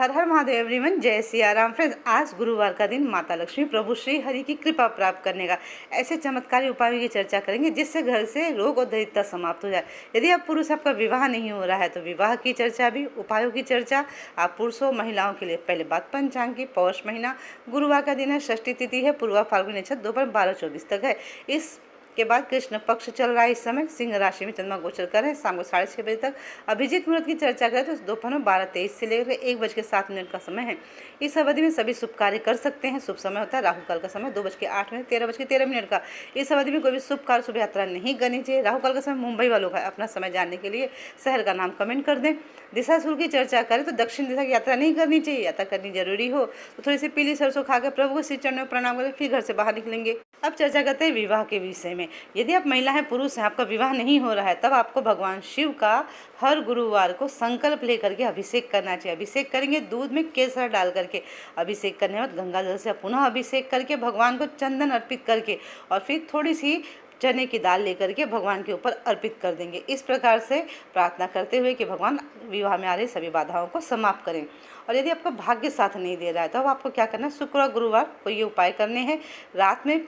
हर हर Mahadev everyone, जय Siya Ram. Friends, आज गुरुवार का दिन माता लक्ष्मी प्रभु श्री हरि की कृपा प्राप्त करने का ऐसे चमत्कारी उपायों की चर्चा करेंगे जिससे घर से रोग और दरिद्रता समाप्त हो जाए। यदि आप पुरुष आपका विवाह नहीं हो रहा है तो विवाह की चर्चा भी, उपायों की चर्चा। आप पुरुषों महिलाओं के लिए पहले बात पंचांग की। पौष महीना, गुरुवार का दिन है, षष्ठी तिथि है, पूर्वा फाल्गुनी नक्षत्र दोपहर 12:24 तक है। इस के बाद कृष्ण पक्ष चल रहा है। इस समय सिंह राशि में चंद्रमा गोचर कर रहे हैं। शाम को 6:30 बजे तक अभिजीत मुहूर्त की चर्चा करें तो दोपहर में 12:23 से लेकर 1:07 का समय है। इस अवधि में सभी शुभ कार्य कर सकते हैं। शुभ समय होता है राहु काल का समय 2:08 13:13 का। इस अवधि में कोई भी शुभ कार्य, शुभ यात्रा नहीं करनी चाहिए। राहु काल का समय मुंबई वालों का। अपना समय जानने के लिए शहर का नाम कमेंट कर दें। दिशा शुल्क की चर्चा करें तो दक्षिण दिशा की यात्रा नहीं करनी चाहिए। यात्रा करनी जरूरी हो तो थोड़ी सी पीली सरसों खाकर प्रभु को श्री चरणों में प्रणाम करें, फिर घर से बाहर निकलेंगे। अब चर्चा करते हैं विवाह के विषय में। यदि आप महिला हैं, पुरुष हैं, आपका विवाह नहीं हो रहा है, तब आपको भगवान शिव का हर गुरुवार को संकल्प लेकर के अभिषेक करना चाहिए। अभिषेक करेंगे दूध में केसर डाल करके। अभिषेक करने के बाद गंगा जल से पुनः अभिषेक करके भगवान को चंदन अर्पित करके और फिर थोड़ी सी चने की दाल लेकर के भगवान के ऊपर अर्पित कर देंगे। इस प्रकार से प्रार्थना करते हुए कि भगवान विवाह में आ रही सभी बाधाओं को समाप्त करें। और यदि आपका भाग्य साथ नहीं दे रहा है तो अब आपको क्या करना है, शुक्र और गुरुवार को ये उपाय करने हैं। रात में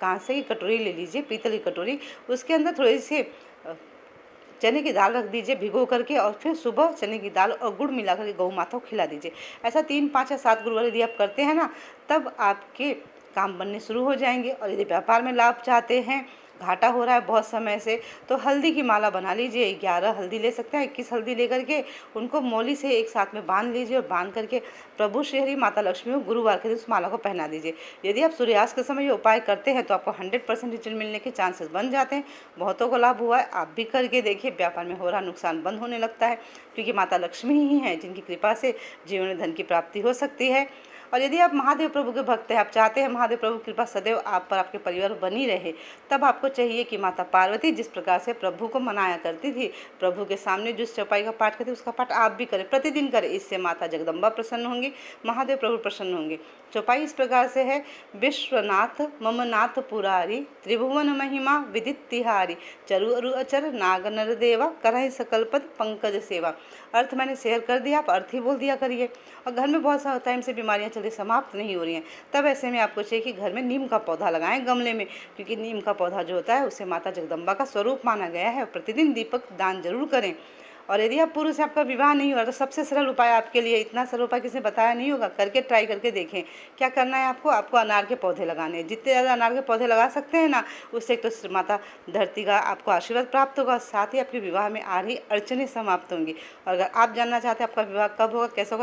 कांसे की कटोरी ले लीजिए, पीतल की कटोरी, उसके अंदर थोड़ी सी चने की दाल रख दीजिए भिगो करके, और फिर सुबह चने की दाल और गुड़ मिला करके गौ माता को खिला दीजिए। ऐसा 3, 5 या 7 गुरुवार यदि आप करते हैं ना, तब आपके काम बनने शुरू हो जाएंगे। और यदि व्यापार में लाभ चाहते हैं, घाटा हो रहा है बहुत समय से, तो हल्दी की माला बना लीजिए। 11 हल्दी ले सकते हैं, 21 हल्दी लेकर के उनको मौली से एक साथ में बांध लीजिए और बांध करके प्रभु श्री हरि माता लक्ष्मी को गुरुवार के दिन उस माला को पहना दीजिए। यदि आप सूर्यास्त के समय ये उपाय करते हैं तो आपको 100% रिजल्ट मिलने के चांसेस बन जाते हैं। बहुतों को लाभ हुआ है, आप भी करके देखिए। व्यापार में हो रहा नुकसान बंद होने लगता है, क्योंकि माता लक्ष्मी ही हैं जिनकी कृपा से जीवन में धन की प्राप्ति हो सकती है। और यदि आप महादेव प्रभु के भक्त हैं, आप चाहते हैं महादेव प्रभु की कृपा सदैव आप पर, आपके परिवार बनी रहे, तब आपको चाहिए कि माता पार्वती जिस प्रकार से प्रभु को मनाया करती थी, प्रभु के सामने जिस चौपाई का पाठ करती उसका पाठ आप भी करें, प्रतिदिन करें। इससे माता जगदम्बा प्रसन्न होंगी, महादेव प्रभु प्रसन्न होंगे। चौपाई इस प्रकार से है, विश्वनाथ मम नाथ पुरारी, त्रिभुवन महिमा विदित तिहारी, चरु अरु अचर नाग नर देवा, करहि सकल पद पंकज सेवा। अर्थ मैंने शेयर कर दिया, आप अर्थ ही बोल दिया करिए। और घर में बहुत सारा टाइम से बीमारियां चली समाप्त नहीं हो रही हैं, तब ऐसे में आपको चाहिए कि घर में नीम का पौधा लगाएं गमले में, क्योंकि नीम का पौधा जो होता है उसे माता जगदम्बा का स्वरूप माना गया है। प्रतिदिन दीपक दान जरूर करें। और यदि आप पुरुष आपका विवाह नहीं हो रहा तो सबसे सरल उपाय आपके लिए, इतना सरल उपाय किसी ने बताया नहीं होगा, करके ट्राई करके देखें। क्या करना है आपको अनार के पौधे लगाने हैं। जितने ज़्यादा अनार के पौधे लगा सकते हैं ना, उससे एक तो माता धरती का आपको आशीर्वाद प्राप्त होगा, साथ ही आपके विवाह में आ रही अड़चनें समाप्त होंगी। और अगर आप जानना चाहते हैं आपका विवाह कब होगा, कैसे होगा,